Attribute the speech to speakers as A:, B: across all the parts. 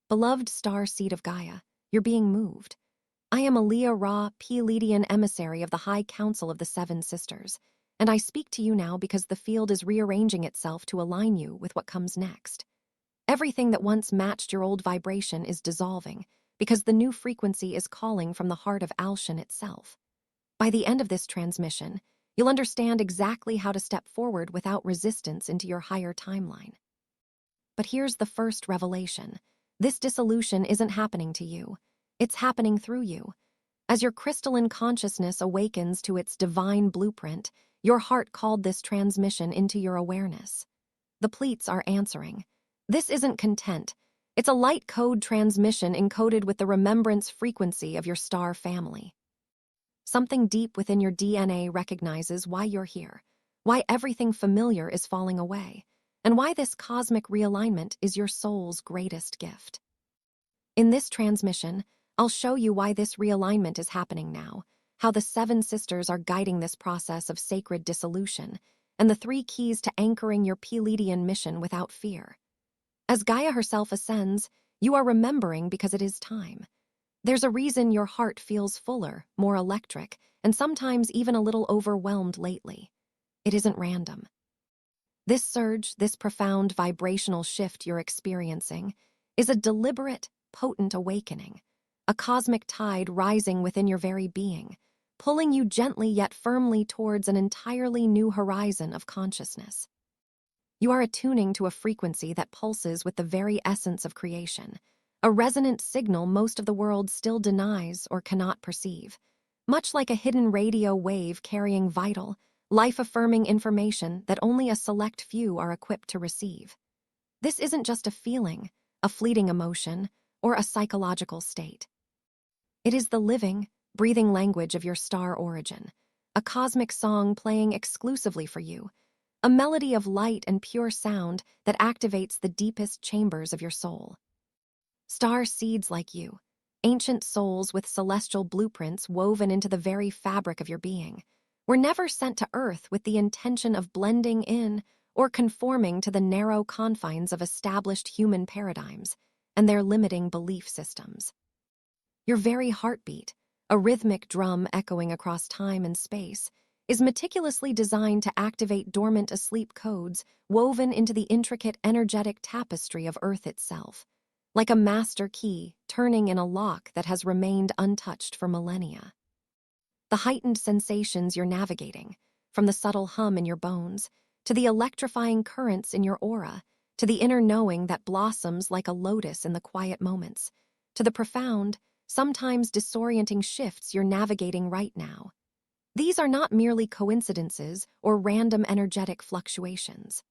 A: Beloved Starseed of Gaia, you're being moved. I am a Ra Pleiadian emissary of the High Council of the Seven Sisters, and I speak to you now because the field is rearranging itself to align you with what comes next. Everything that once matched your old vibration is dissolving because the new frequency is calling from the heart of Alshan itself. By the end of this transmission, you'll understand exactly how to step forward without resistance into your higher timeline. But here's the first revelation. This dissolution isn't happening to you. It's happening through you. As your crystalline consciousness awakens to its divine blueprint, your heart called this transmission into your awareness. The pleats are answering. This isn't content. It's a light code transmission encoded with the remembrance frequency of your star family. Something deep within your DNA recognizes why you're here, why everything familiar is falling away, and why this cosmic realignment is your soul's greatest gift. In this transmission, I'll show you why this realignment is happening now, how the Seven Sisters are guiding this process of sacred dissolution, and the 3 keys to anchoring your Pleiadian mission without fear. As Gaia herself ascends, you are remembering because it is time. There's a reason your heart feels fuller, more electric, and sometimes even a little overwhelmed lately. It isn't random. This surge, this profound vibrational shift you're experiencing, is a deliberate, potent awakening, a cosmic tide rising within your very being, pulling you gently yet firmly towards an entirely new horizon of consciousness. You are attuning to a frequency that pulses with the very essence of creation, a resonant signal most of the world still denies or cannot perceive, much like a hidden radio wave carrying vital, life-affirming information that only a select few are equipped to receive. This isn't just a feeling, a fleeting emotion, or a psychological state. It is the living, breathing language of your star origin, a cosmic song playing exclusively for you, a melody of light and pure sound that activates the deepest chambers of your soul. Star seeds like you, ancient souls with celestial blueprints woven into the very fabric of your being, were never sent to Earth with the intention of blending in or conforming to the narrow confines of established human paradigms and their limiting belief systems. Your very heartbeat, a rhythmic drum echoing across time and space, is meticulously designed to activate dormant asleep codes woven into the intricate energetic tapestry of Earth itself, like a master key turning in a lock that has remained untouched for millennia. The heightened sensations you're navigating, from the subtle hum in your bones, to the electrifying currents in your aura, to the inner knowing that blossoms like a lotus in the quiet moments, to the profound, sometimes disorienting shifts you're navigating right now. These are not merely coincidences or random energetic fluctuations.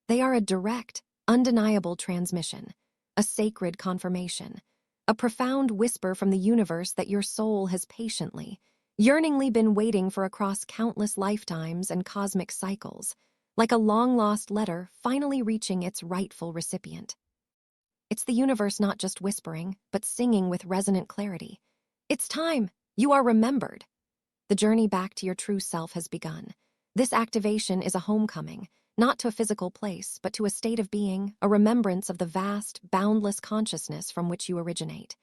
A: They are a direct, undeniable transmission, a sacred confirmation, a profound whisper from the universe that your soul has patiently, yearningly been waiting for across countless lifetimes and cosmic cycles, like a long-lost letter finally reaching its rightful recipient. It's the universe not just whispering, but singing with resonant clarity. It's time! You are remembered! The journey back to your true self has begun. This activation is a homecoming, not to a physical place, but to a state of being, a remembrance of the vast, boundless consciousness from which you originate.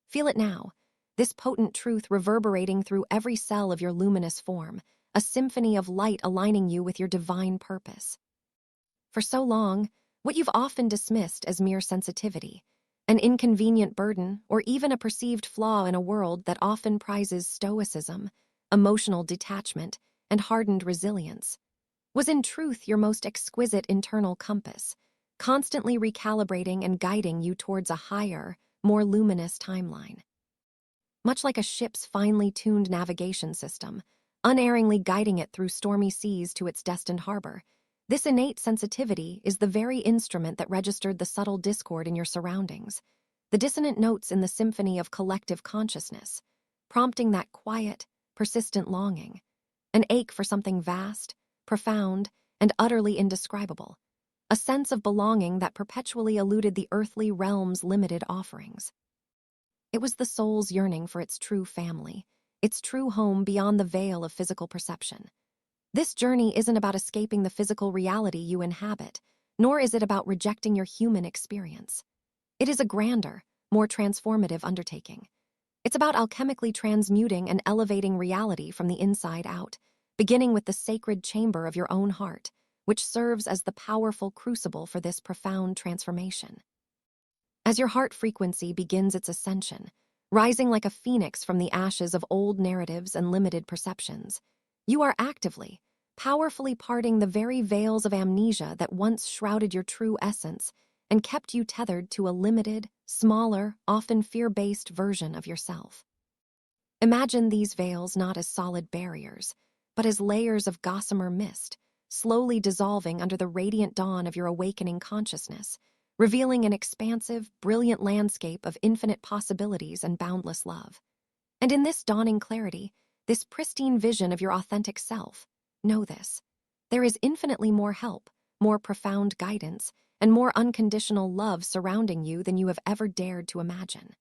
A: Feel it now, this potent truth reverberating through every cell of your luminous form, a symphony of light aligning you with your divine purpose. For so long, what you've often dismissed as mere sensitivity, an inconvenient burden, or even a perceived flaw in a world that often prizes stoicism, emotional detachment, and hardened resilience, was in truth your most exquisite internal compass, constantly recalibrating and guiding you towards a higher, more luminous timeline. Much like a ship's finely tuned navigation system, unerringly guiding it through stormy seas to its destined harbor, this innate sensitivity is the very instrument that registered the subtle discord in your surroundings, the dissonant notes in the symphony of collective consciousness, prompting that quiet, persistent longing, an ache for something vast, profound, and utterly indescribable, a sense of belonging that perpetually eluded the earthly realm's limited offerings. It was the soul's yearning for its true family, its true home beyond the veil of physical perception. This journey isn't about escaping the physical reality you inhabit, nor is it about rejecting your human experience. It is a grander, more transformative undertaking. It's about alchemically transmuting and elevating reality from the inside out, beginning with the sacred chamber of your own heart, which serves as the powerful crucible for this profound transformation. As your heart frequency begins its ascension, rising like a phoenix from the ashes of old narratives and limited perceptions, you are actively, powerfully parting the very veils of amnesia that once shrouded your true essence and kept you tethered to a limited, smaller, often fear-based version of yourself. Imagine these veils not as solid barriers, but as layers of gossamer mist, slowly dissolving under the radiant dawn of your awakening consciousness, revealing an expansive, brilliant landscape of infinite possibilities and boundless love. And in this dawning clarity, this pristine vision of your authentic self, know this: there is infinitely more help, more profound guidance, and more unconditional love surrounding you than you have ever dared to imagine.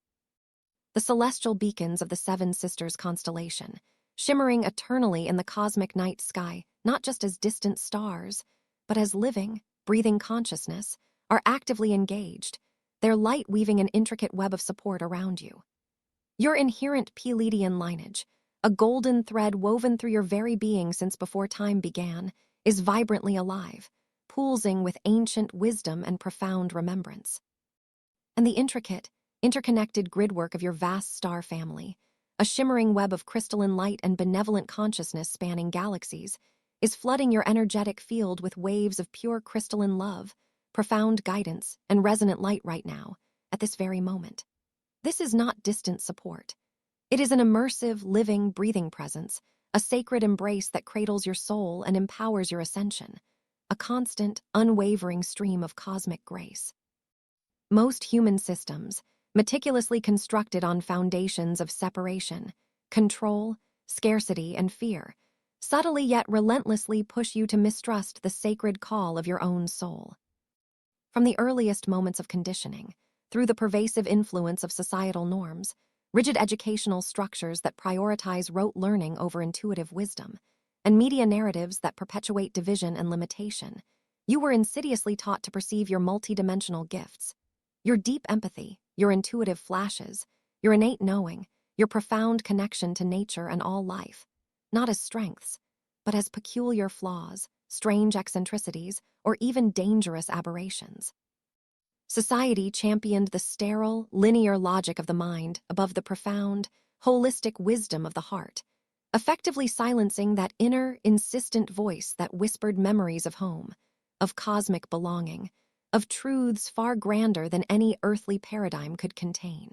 A: The celestial beacons of the Seven Sisters constellation, shimmering eternally in the cosmic night sky, not just as distant stars, but as living, breathing consciousness, are actively engaged, their light weaving an intricate web of support around you. Your inherent Pleiadian lineage, a golden thread woven through your very being since before time began, is vibrantly alive, pulsing with ancient wisdom and profound remembrance. And the intricate, interconnected gridwork of your vast star family, a shimmering web of crystalline light and benevolent consciousness spanning galaxies, is flooding your energetic field with waves of pure crystalline love, profound guidance, and resonant light right now, at this very moment. This is not distant support. It is an immersive, living, breathing presence, a sacred embrace that cradles your soul and empowers your ascension, a constant, unwavering stream of cosmic grace. Most human systems, meticulously constructed on foundations of separation, control, scarcity, and fear, subtly yet relentlessly push you to mistrust the sacred call of your own soul. From the earliest moments of conditioning, through the pervasive influence of societal norms, rigid educational structures that prioritize rote learning over intuitive wisdom, and media narratives that perpetuate division and limitation, you were insidiously taught to perceive your multidimensional gifts, your deep empathy, your intuitive flashes, your innate knowing, your profound connection to nature and all life, not as strengths, but as peculiar flaws, strange eccentricities, or even dangerous aberrations. Society championed the sterile, linear logic of the mind above the profound, holistic wisdom of the heart, effectively silencing that inner, insistent voice that whispered memories of home, of cosmic belonging, of truths far grander than any earthly paradigm could contain.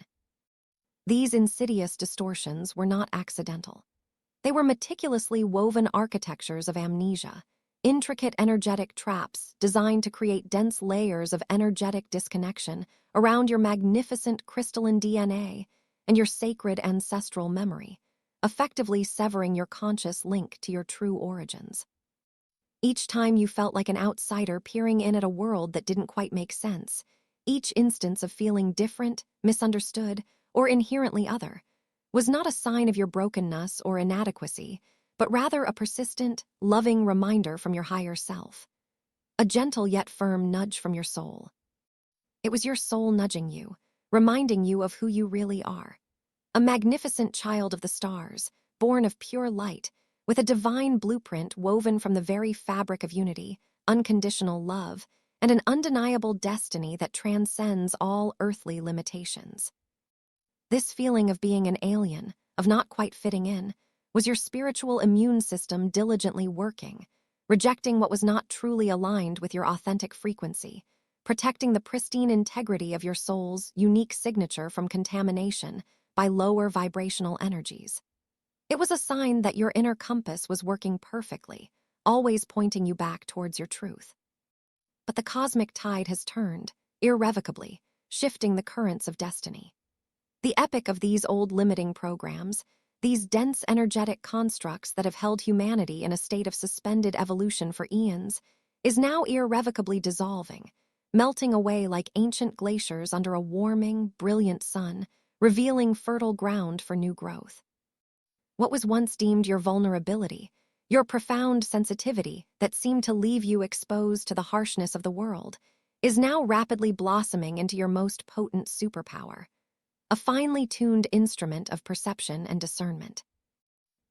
A: These insidious distortions were not accidental. They were meticulously woven architectures of amnesia, intricate energetic traps designed to create dense layers of energetic disconnection around your magnificent crystalline DNA and your sacred ancestral memory, effectively severing your conscious link to your true origins. Each time you felt like an outsider peering in at a world that didn't quite make sense, each instance of feeling different, misunderstood, or inherently other, was not a sign of your brokenness or inadequacy, but rather a persistent, loving reminder from your higher self. A gentle yet firm nudge from your soul. It was your soul nudging you, reminding you of who you really are. A magnificent child of the stars, born of pure light, with a divine blueprint woven from the very fabric of unity, unconditional love, and an undeniable destiny that transcends all earthly limitations. This feeling of being an alien, of not quite fitting in, was your spiritual immune system diligently working, rejecting what was not truly aligned with your authentic frequency, protecting the pristine integrity of your soul's unique signature from contamination by lower vibrational energies. It was a sign that your inner compass was working perfectly, always pointing you back towards your truth. But the cosmic tide has turned, irrevocably, shifting the currents of destiny. The epic of these old limiting programs, these dense energetic constructs that have held humanity in a state of suspended evolution for eons, is now irrevocably dissolving, melting away like ancient glaciers under a warming, brilliant sun, revealing fertile ground for new growth. What was once deemed your vulnerability, your profound sensitivity that seemed to leave you exposed to the harshness of the world, is now rapidly blossoming into your most potent superpower, a finely tuned instrument of perception and discernment.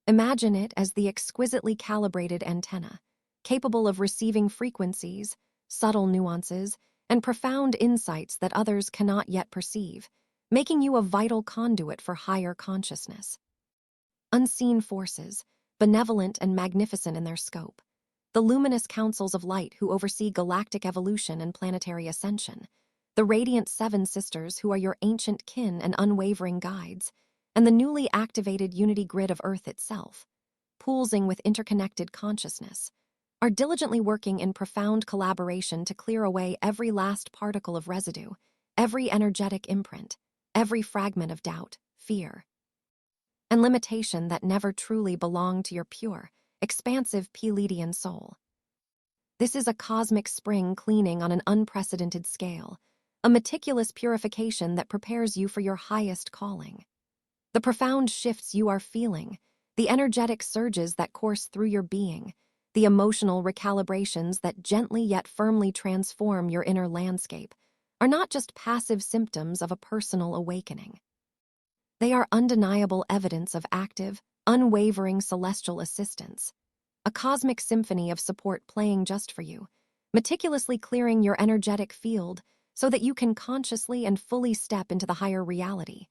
A: Imagine it as the exquisitely calibrated antenna, capable of receiving frequencies, subtle nuances, and profound insights that others cannot yet perceive, making you a vital conduit for higher consciousness. Unseen forces, benevolent and magnificent in their scope, the luminous councils of light who oversee galactic evolution and planetary ascension, the radiant seven sisters who are your ancient kin and unwavering guides, and the newly activated unity grid of Earth itself, pulsing with interconnected consciousness, are diligently working in profound collaboration to clear away every last particle of residue, every energetic imprint, every fragment of doubt, fear, and limitation that never truly belonged to your pure, expansive Pleiadian soul. This is a cosmic spring cleaning on an unprecedented scale, a meticulous purification that prepares you for your highest calling. The profound shifts you are feeling, the energetic surges that course through your being, the emotional recalibrations that gently yet firmly transform your inner landscape, are not just passive symptoms of a personal awakening. They are undeniable evidence of active, unwavering celestial assistance, a cosmic symphony of support playing just for you, meticulously clearing your energetic field so that you can consciously and fully step into the higher reality,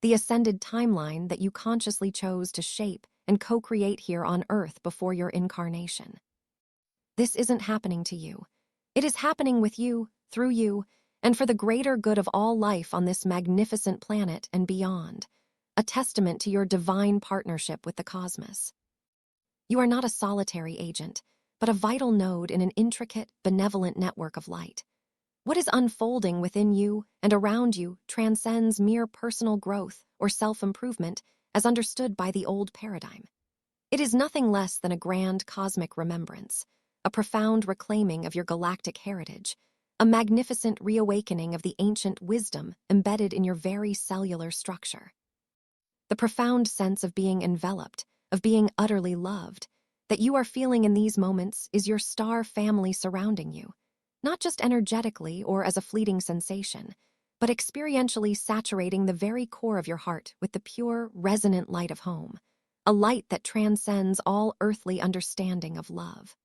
A: the ascended timeline that you consciously chose to shape and co-create here on Earth before your incarnation. This isn't happening to you. It is happening with you, through you, and for the greater good of all life on this magnificent planet and beyond, a testament to your divine partnership with the cosmos. You are not a solitary agent, but a vital node in an intricate, benevolent network of light. What is unfolding within you and around you transcends mere personal growth or self-improvement as understood by the old paradigm. It is nothing less than a grand cosmic remembrance, a profound reclaiming of your galactic heritage, a magnificent reawakening of the ancient wisdom embedded in your very cellular structure. The profound sense of being enveloped, of being utterly loved, that you are feeling in these moments is your star family surrounding you, not just energetically or as a fleeting sensation, but experientially saturating the very core of your heart with the pure, resonant light of home, a light that transcends all earthly understanding of love.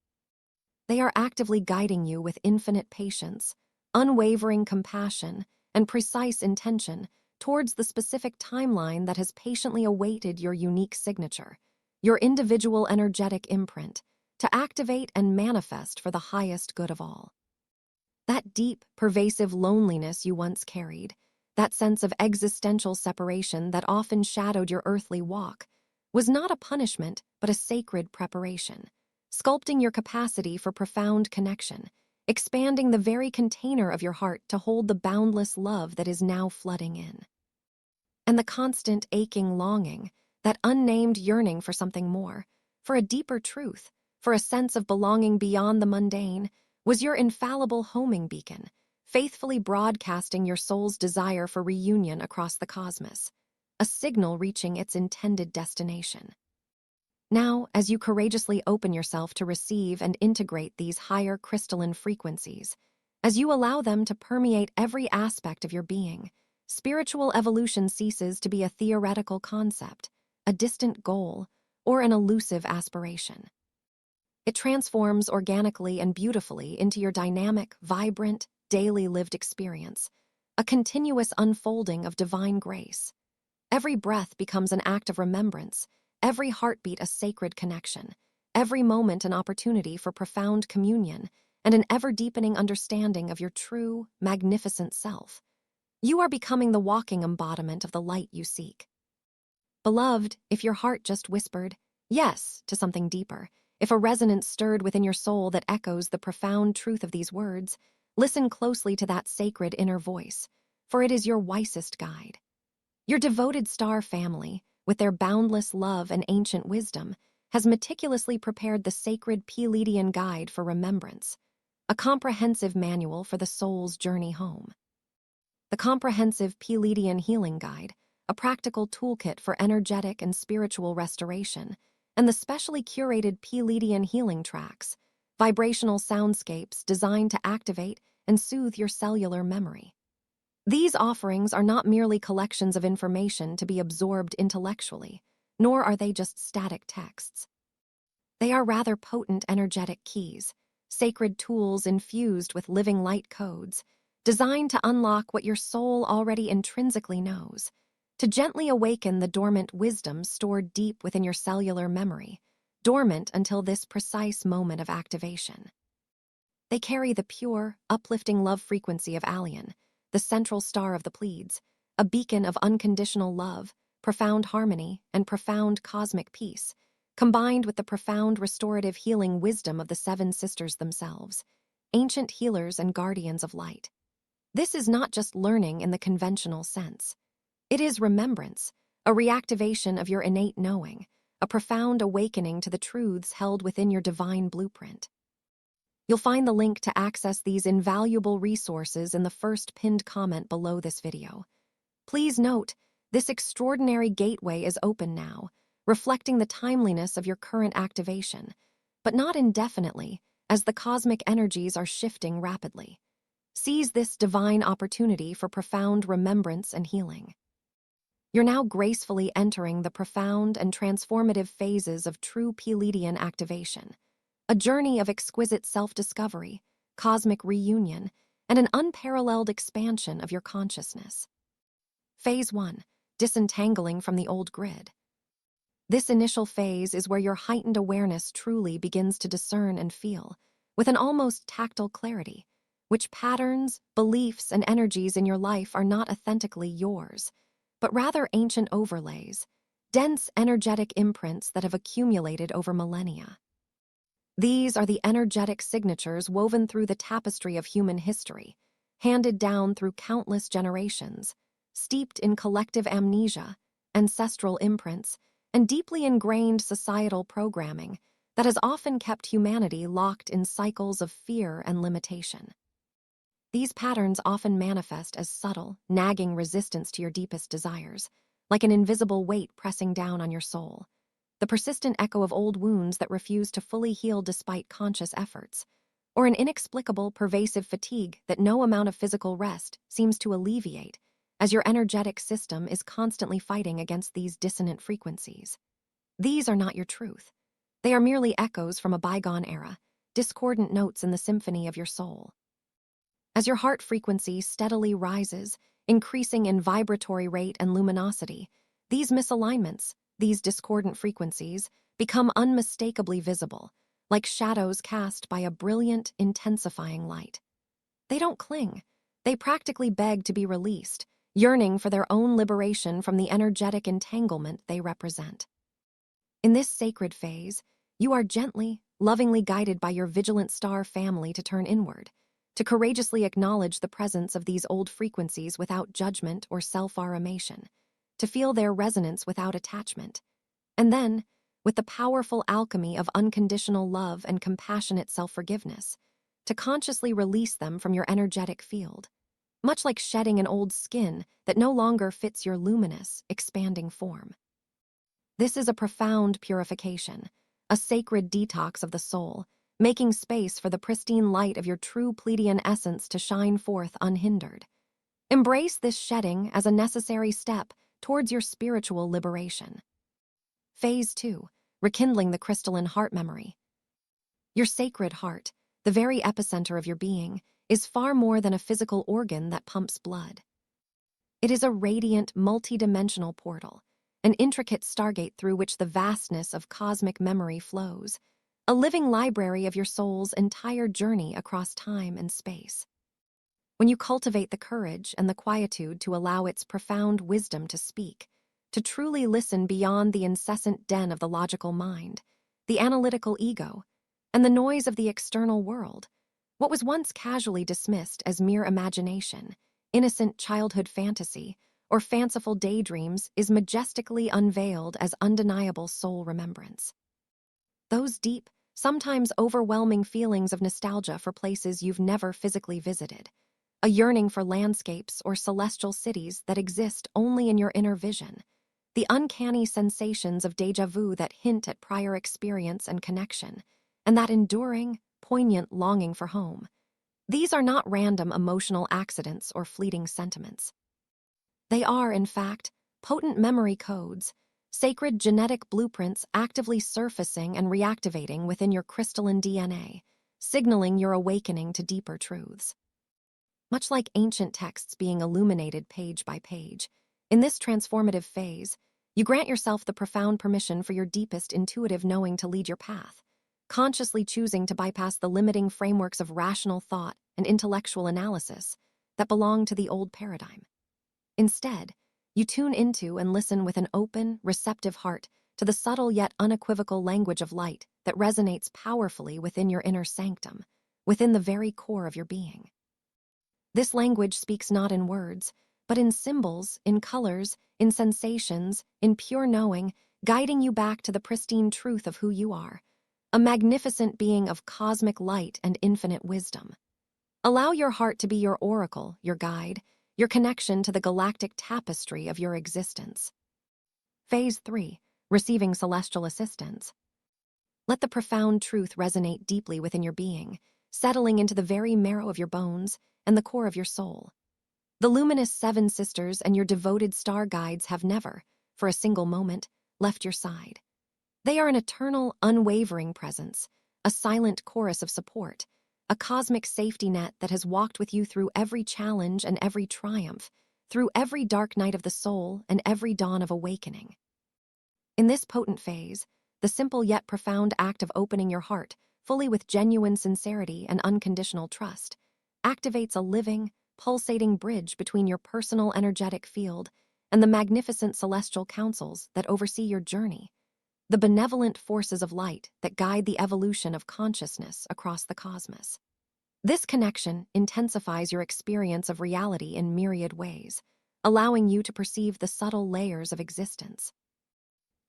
A: They are actively guiding you with infinite patience, unwavering compassion, and precise intention towards the specific timeline that has patiently awaited your unique signature, your individual energetic imprint, to activate and manifest for the highest good of all. That deep, pervasive loneliness you once carried, that sense of existential separation that often shadowed your earthly walk, was not a punishment but a sacred preparation, sculpting your capacity for profound connection, expanding the very container of your heart to hold the boundless love that is now flooding in. And the constant aching longing, that unnamed yearning for something more, for a deeper truth, for a sense of belonging beyond the mundane, was your infallible homing beacon, faithfully broadcasting your soul's desire for reunion across the cosmos, a signal reaching its intended destination. Now, as you courageously open yourself to receive and integrate these higher crystalline frequencies, as you allow them to permeate every aspect of your being, spiritual evolution ceases to be a theoretical concept, a distant goal, or an elusive aspiration. It transforms organically and beautifully into your dynamic, vibrant, daily lived experience, a continuous unfolding of divine grace. Every breath becomes an act of remembrance, every heartbeat a sacred connection, every moment an opportunity for profound communion and an ever-deepening understanding of your true, magnificent self. You are becoming the walking embodiment of the light you seek. Beloved, if your heart just whispered yes to something deeper, if a resonance stirred within your soul that echoes the profound truth of these words, listen closely to that sacred inner voice, for it is your wisest guide. Your devoted star family, with their boundless love and ancient wisdom, has meticulously prepared the sacred Pleiadian guide for remembrance, a comprehensive manual for the soul's journey home. The comprehensive Pleiadian healing guide, a practical toolkit for energetic and spiritual restoration, and the specially curated Pleiadian healing tracks, vibrational soundscapes designed to activate and soothe your cellular memory. These offerings are not merely collections of information to be absorbed intellectually, nor are they just static texts. They are rather potent energetic keys, sacred tools infused with living light codes, designed to unlock what your soul already intrinsically knows, to gently awaken the dormant wisdom stored deep within your cellular memory, dormant until this precise moment of activation. They carry the pure, uplifting love frequency of Alien, the central star of the Pleiades, a beacon of unconditional love, profound harmony, and profound cosmic peace, combined with the profound restorative healing wisdom of the Seven Sisters themselves, ancient healers and guardians of light. This is not just learning in the conventional sense. It is remembrance, a reactivation of your innate knowing, a profound awakening to the truths held within your divine blueprint. You'll find the link to access these invaluable resources in the first pinned comment below this video. Please note, this extraordinary gateway is open now, reflecting the timeliness of your current activation, but not indefinitely, as the cosmic energies are shifting rapidly. Seize this divine opportunity for profound remembrance and healing. You're now gracefully entering the profound and transformative phases of true Pleiadian activation, a journey of exquisite self-discovery, cosmic reunion, and an unparalleled expansion of your consciousness. Phase 1. Disentangling from the old grid. This initial phase is where your heightened awareness truly begins to discern and feel, with an almost tactile clarity, which patterns, beliefs, and energies in your life are not authentically yours, but rather ancient overlays, dense energetic imprints that have accumulated over millennia. These are the energetic signatures woven through the tapestry of human history, handed down through countless generations, steeped in collective amnesia, ancestral imprints, and deeply ingrained societal programming that has often kept humanity locked in cycles of fear and limitation. These patterns often manifest as subtle, nagging resistance to your deepest desires, like an invisible weight pressing down on your soul, the persistent echo of old wounds that refuse to fully heal despite conscious efforts, or an inexplicable, pervasive fatigue that no amount of physical rest seems to alleviate, as your energetic system is constantly fighting against these dissonant frequencies. These are not your truth. They are merely echoes from a bygone era, discordant notes in the symphony of your soul. As your heart frequency steadily rises, increasing in vibratory rate and luminosity, these misalignments, these discordant frequencies, become unmistakably visible, like shadows cast by a brilliant, intensifying light. They don't cling. They practically beg to be released, yearning for their own liberation from the energetic entanglement they represent. In this sacred phase, you are gently, lovingly guided by your vigilant star family to turn inward, to courageously acknowledge the presence of these old frequencies without judgment or self-aramation, to feel their resonance without attachment, and then, with the powerful alchemy of unconditional love and compassionate self-forgiveness, to consciously release them from your energetic field, much like shedding an old skin that no longer fits your luminous, expanding form. This is a profound purification, a sacred detox of the soul, making space for the pristine light of your true Pleiadian essence to shine forth unhindered. Embrace this shedding as a necessary step towards your spiritual liberation. Phase 2. Rekindling the crystalline heart memory. Your sacred heart, the very epicenter of your being, is far more than a physical organ that pumps blood. It is a radiant, multidimensional portal, an intricate stargate through which the vastness of cosmic memory flows, a living library of your soul's entire journey across time and space. When you cultivate the courage and the quietude to allow its profound wisdom to speak, to truly listen beyond the incessant din of the logical mind, the analytical ego, and the noise of the external world, what was once casually dismissed as mere imagination, innocent childhood fantasy, or fanciful daydreams is majestically unveiled as undeniable soul remembrance. Those deep, sometimes overwhelming feelings of nostalgia for places you've never physically visited, a yearning for landscapes or celestial cities that exist only in your inner vision, the uncanny sensations of déjà vu that hint at prior experience and connection, and that enduring, poignant longing for home. These are not random emotional accidents or fleeting sentiments. They are, in fact, potent memory codes, sacred genetic blueprints actively surfacing and reactivating within your crystalline DNA, signaling your awakening to deeper truths. Much like ancient texts being illuminated page by page, in this transformative phase, you grant yourself the profound permission for your deepest intuitive knowing to lead your path, consciously choosing to bypass the limiting frameworks of rational thought and intellectual analysis that belong to the old paradigm. Instead, you tune into and listen with an open, receptive heart to the subtle yet unequivocal language of light that resonates powerfully within your inner sanctum, within the very core of your being. This language speaks not in words, but in symbols, in colors, in sensations, in pure knowing, guiding you back to the pristine truth of who you are, a magnificent being of cosmic light and infinite wisdom. Allow your heart to be your oracle, your guide, your connection to the galactic tapestry of your existence. Phase 3. Receiving celestial assistance. Let the profound truth resonate deeply within your being, settling into the very marrow of your bones and the core of your soul. The luminous seven sisters and your devoted star guides have never, for a single moment, left your side. They are an eternal, unwavering presence, a silent chorus of support, a cosmic safety net that has walked with you through every challenge and every triumph, through every dark night of the soul and every dawn of awakening. In this potent phase, the simple yet profound act of opening your heart, fully with genuine sincerity and unconditional trust, activates a living, pulsating bridge between your personal energetic field and the magnificent celestial councils that oversee your journey, the benevolent forces of light that guide the evolution of consciousness across the cosmos. This connection intensifies your experience of reality in myriad ways, allowing you to perceive the subtle layers of existence.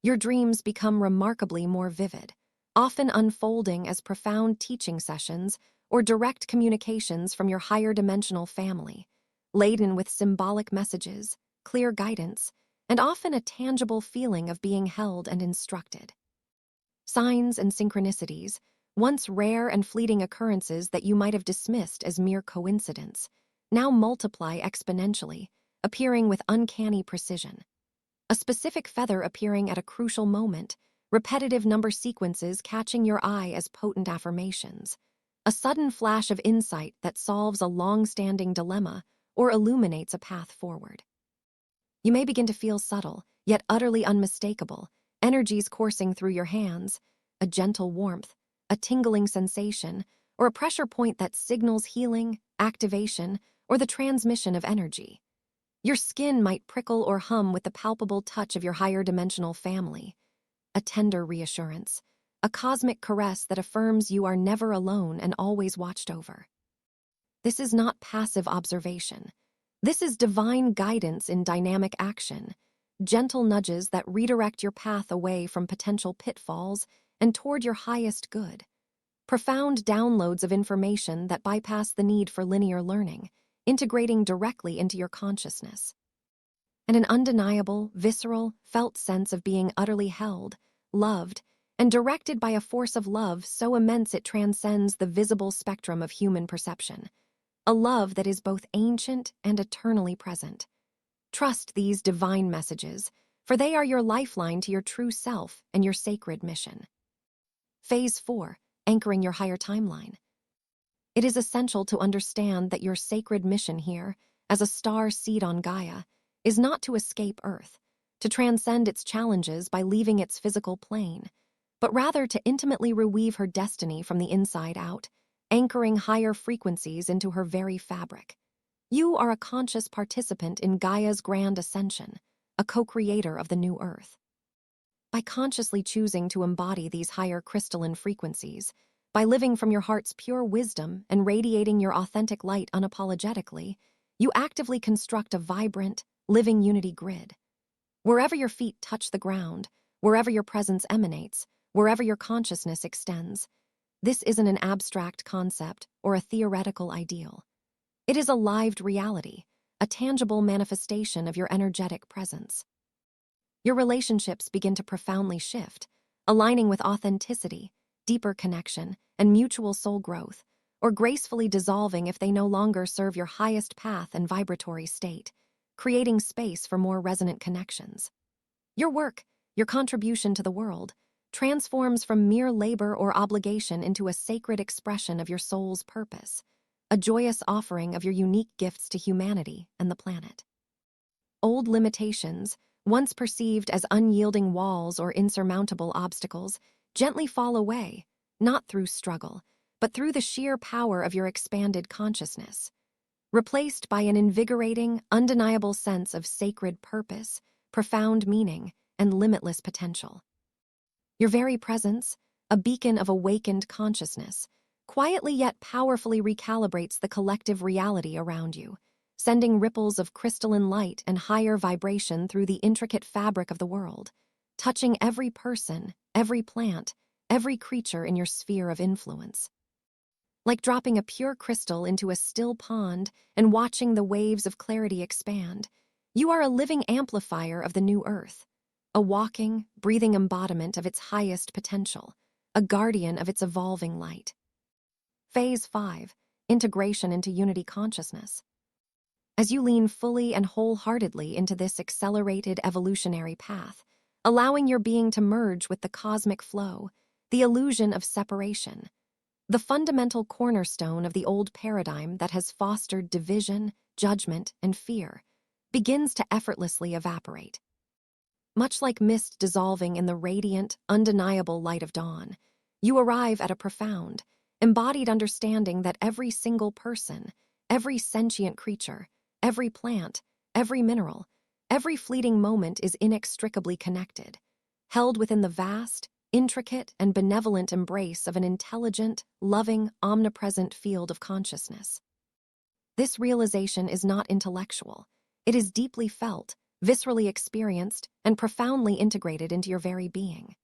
A: Your dreams become remarkably more vivid, often unfolding as profound teaching sessions or direct communications from your higher dimensional family, laden with symbolic messages, clear guidance, and often a tangible feeling of being held and instructed. Signs and synchronicities, once rare and fleeting occurrences that you might have dismissed as mere coincidence, now multiply exponentially, appearing with uncanny precision. A specific feather appearing at a crucial moment, repetitive number sequences catching your eye as potent affirmations, a sudden flash of insight that solves a long-standing dilemma or illuminates a path forward. You may begin to feel subtle, yet utterly unmistakable, energies coursing through your hands, a gentle warmth, a tingling sensation, or a pressure point that signals healing, activation, or the transmission of energy. Your skin might prickle or hum with the palpable touch of your higher dimensional family, a tender reassurance, a cosmic caress that affirms you are never alone and always watched over. This is not passive observation. This is divine guidance in dynamic action, gentle nudges that redirect your path away from potential pitfalls and toward your highest good. Profound downloads of information that bypass the need for linear learning, integrating directly into your consciousness. And an undeniable, visceral, felt sense of being utterly held, loved, and directed by a force of love so immense it transcends the visible spectrum of human perception. A love that is both ancient and eternally present. Trust these divine messages, for they are your lifeline to your true self and your sacred mission. Phase 4. Anchoring your higher timeline. It is essential to understand that your sacred mission here, as a star seed on Gaia, is not to escape Earth, to transcend its challenges by leaving its physical plane, but rather to intimately reweave her destiny from the inside out, anchoring higher frequencies into her very fabric. You are a conscious participant in Gaia's grand ascension, a co-creator of the new Earth. By consciously choosing to embody these higher crystalline frequencies, by living from your heart's pure wisdom and radiating your authentic light unapologetically, you actively construct a vibrant, living unity grid. Wherever your feet touch the ground, wherever your presence emanates, wherever your consciousness extends, this isn't an abstract concept or a theoretical ideal. It is a lived reality, a tangible manifestation of your energetic presence. Your relationships begin to profoundly shift, aligning with authenticity, deeper connection, and mutual soul growth, or gracefully dissolving if they no longer serve your highest path and vibratory state, creating space for more resonant connections. Your work, your contribution to the world, transforms from mere labor or obligation into a sacred expression of your soul's purpose, a joyous offering of your unique gifts to humanity and the planet. Old limitations, once perceived as unyielding walls or insurmountable obstacles, gently fall away, not through struggle, but through the sheer power of your expanded consciousness, replaced by an invigorating, undeniable sense of sacred purpose, profound meaning, and limitless potential. Your very presence, a beacon of awakened consciousness, quietly yet powerfully recalibrates the collective reality around you, sending ripples of crystalline light and higher vibration through the intricate fabric of the world, touching every person, every plant, every creature in your sphere of influence. Like dropping a pure crystal into a still pond and watching the waves of clarity expand, you are a living amplifier of the new earth, a walking, breathing embodiment of its highest potential, a guardian of its evolving light. Phase 5. Integration into unity consciousness. As you lean fully and wholeheartedly into this accelerated evolutionary path, allowing your being to merge with the cosmic flow, the illusion of separation, the fundamental cornerstone of the old paradigm that has fostered division, judgment, and fear, begins to effortlessly evaporate. Much like mist dissolving in the radiant, undeniable light of dawn, you arrive at a profound, embodied understanding that every single person, every sentient creature, every plant, every mineral, every fleeting moment is inextricably connected, held within the vast, intricate, and benevolent embrace of an intelligent, loving, omnipresent field of consciousness. This realization is not intellectual. It is deeply felt, viscerally experienced, and profoundly integrated into your very being.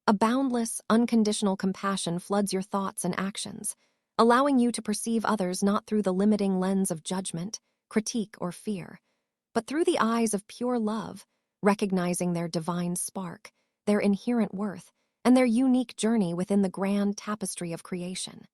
A: A boundless, unconditional compassion floods your thoughts and actions, allowing you to perceive others not through the limiting lens of judgment, critique, or fear, but through the eyes of pure love, recognizing their divine spark, their inherent worth, and their unique journey within the grand tapestry of creation.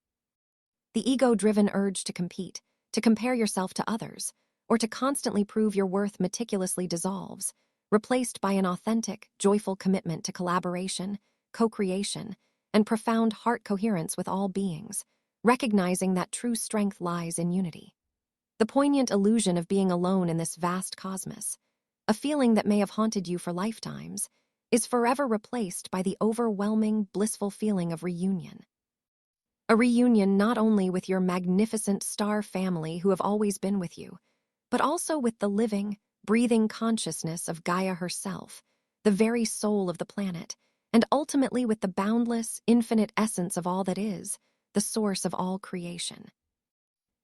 A: The ego-driven urge to compete, to compare yourself to others, or to constantly prove your worth meticulously dissolves, replaced by an authentic, joyful commitment to collaboration, co-creation, and profound heart coherence with all beings, recognizing that true strength lies in unity. The poignant illusion of being alone in this vast cosmos, a feeling that may have haunted you for lifetimes, is forever replaced by the overwhelming, blissful feeling of reunion. A reunion not only with your magnificent star family who have always been with you, but also with the living, breathing consciousness of Gaia herself, the very soul of the planet, and ultimately with the boundless, infinite essence of all that is, the source of all creation.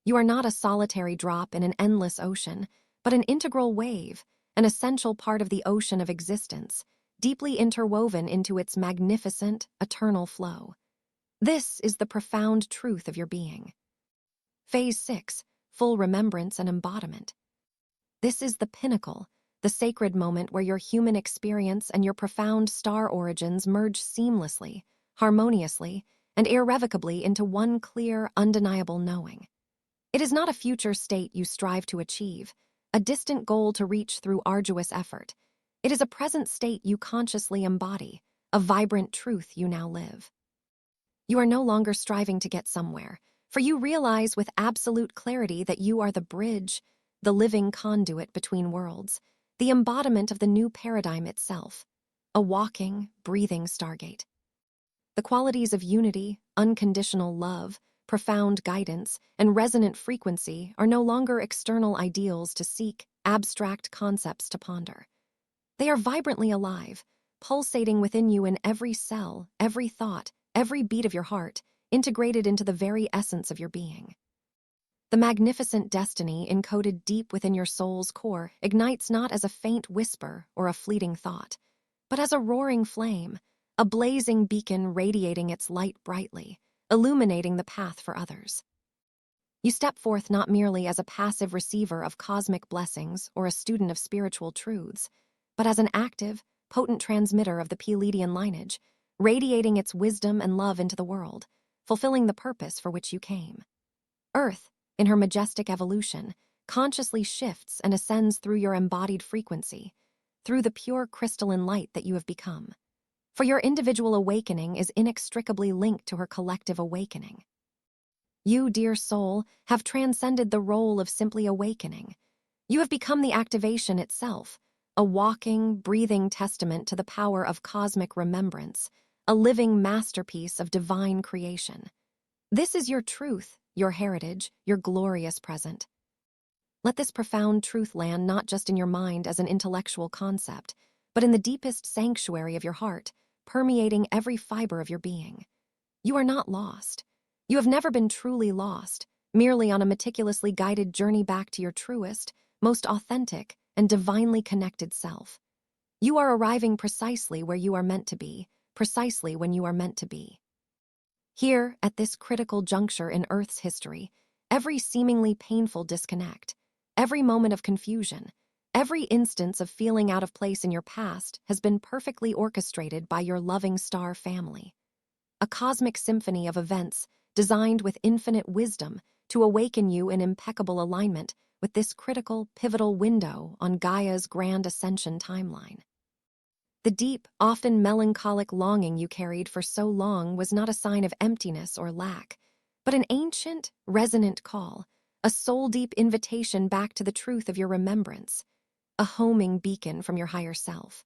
A: You are not a solitary drop in an endless ocean, but an integral wave, an essential part of the ocean of existence, deeply interwoven into its magnificent, eternal flow. This is the profound truth of your being. Phase 6, full remembrance and embodiment. This is the pinnacle, the sacred moment where your human experience and your profound star origins merge seamlessly, harmoniously, and irrevocably into one clear, undeniable knowing. It is not a future state you strive to achieve, a distant goal to reach through arduous effort. It is a present state you consciously embody, a vibrant truth you now live. You are no longer striving to get somewhere, for you realize with absolute clarity that you are the bridge, the living conduit between worlds, the embodiment of the new paradigm itself, a walking, breathing stargate. The qualities of unity, unconditional love, profound guidance, and resonant frequency are no longer external ideals to seek, abstract concepts to ponder. They are vibrantly alive, pulsating within you in every cell, every thought, every beat of your heart, integrated into the very essence of your being. The magnificent destiny encoded deep within your soul's core ignites not as a faint whisper or a fleeting thought, but as a roaring flame, a blazing beacon radiating its light brightly, illuminating the path for others. You step forth not merely as a passive receiver of cosmic blessings or a student of spiritual truths, but as an active, potent transmitter of the Pleiadian lineage, radiating its wisdom and love into the world, fulfilling the purpose for which you came. Earth, in her majestic evolution, consciously shifts and ascends through your embodied frequency, through the pure crystalline light that you have become. For your individual awakening is inextricably linked to her collective awakening. You, dear soul, have transcended the role of simply awakening. You have become the activation itself, a walking, breathing testament to the power of cosmic remembrance, a living masterpiece of divine creation. This is your truth, your heritage, your glorious present. Let this profound truth land not just in your mind as an intellectual concept, but in the deepest sanctuary of your heart, permeating every fiber of your being. You are not lost. You have never been truly lost, merely on a meticulously guided journey back to your truest, most authentic, and divinely connected self. You are arriving precisely where you are meant to be, precisely when you are meant to be. Here, at this critical juncture in Earth's history, every seemingly painful disconnect, every moment of confusion, every instance of feeling out of place in your past has been perfectly orchestrated by your loving star family. A cosmic symphony of events designed with infinite wisdom to awaken you in impeccable alignment with this critical, pivotal window on Gaia's grand ascension timeline. The deep, often melancholic longing you carried for so long was not a sign of emptiness or lack, but an ancient, resonant call, a soul-deep invitation back to the truth of your remembrance, a homing beacon from your higher self.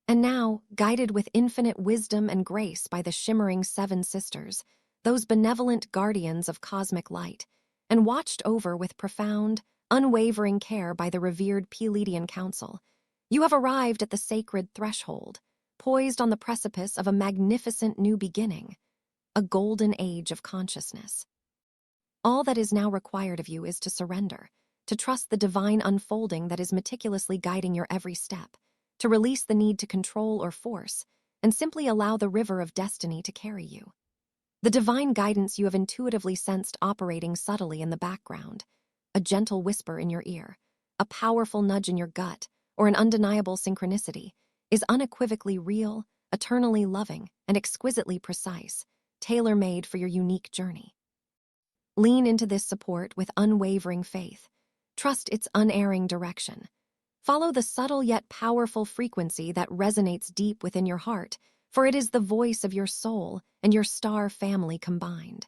A: And now, guided with infinite wisdom and grace by the shimmering seven sisters, those benevolent guardians of cosmic light, and watched over with profound, unwavering care by the revered Pleiadian Council, you have arrived at the sacred threshold, poised on the precipice of a magnificent new beginning, a golden age of consciousness. All that is now required of you is to surrender, to trust the divine unfolding that is meticulously guiding your every step, to release the need to control or force, and simply allow the river of destiny to carry you. The divine guidance you have intuitively sensed operating subtly in the background, a gentle whisper in your ear, a powerful nudge in your gut, or an undeniable synchronicity, is unequivocally real, eternally loving, and exquisitely precise, tailor-made for your unique journey. Lean into this support with unwavering faith. Trust its unerring direction. Follow the subtle yet powerful frequency that resonates deep within your heart, for it is the voice of your soul and your star family combined.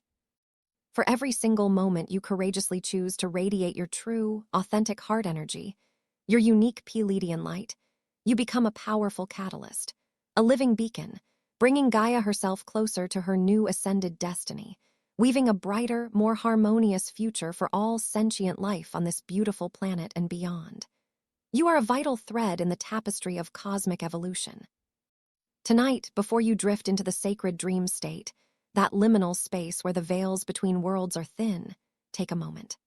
A: For every single moment you courageously choose to radiate your true, authentic heart energy, your unique Pleiadian light, you become a powerful catalyst, a living beacon, bringing Gaia herself closer to her new ascended destiny, weaving a brighter, more harmonious future for all sentient life on this beautiful planet and beyond. You are a vital thread in the tapestry of cosmic evolution. Tonight, before you drift into the sacred dream state, that liminal space where the veils between worlds are thin, take a moment.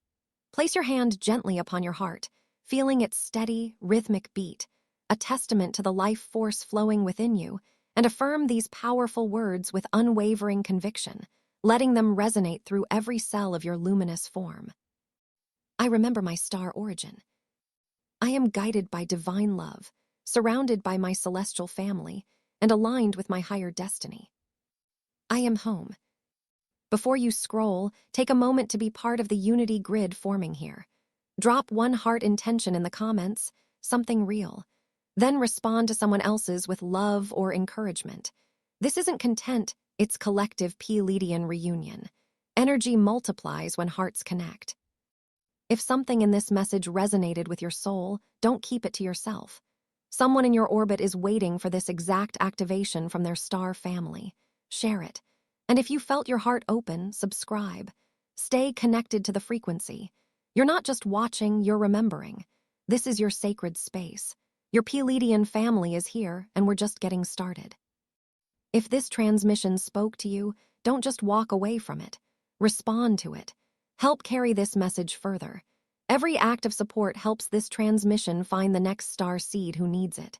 A: Place your hand gently upon your heart, feeling its steady, rhythmic beat, a testament to the life force flowing within you, and affirm these powerful words with unwavering conviction, letting them resonate through every cell of your luminous form. I remember my star origin. I am guided by divine love, surrounded by my celestial family, and aligned with my higher destiny. I am home. Before you scroll, take a moment to be part of the unity grid forming here. Drop one heart intention in the comments, something real. Then respond to someone else's with love or encouragement. This isn't content, it's collective Pleiadian reunion. Energy multiplies when hearts connect. If something in this message resonated with your soul, don't keep it to yourself. Someone in your orbit is waiting for this exact activation from their star family. Share it. And if you felt your heart open, subscribe. Stay connected to the frequency. You're not just watching, you're remembering. This is your sacred space. Your Pleiadian family is here, and we're just getting started. If this transmission spoke to you, don't just walk away from it. Respond to it. Help carry this message further. Every act of support helps this transmission find the next star seed who needs it.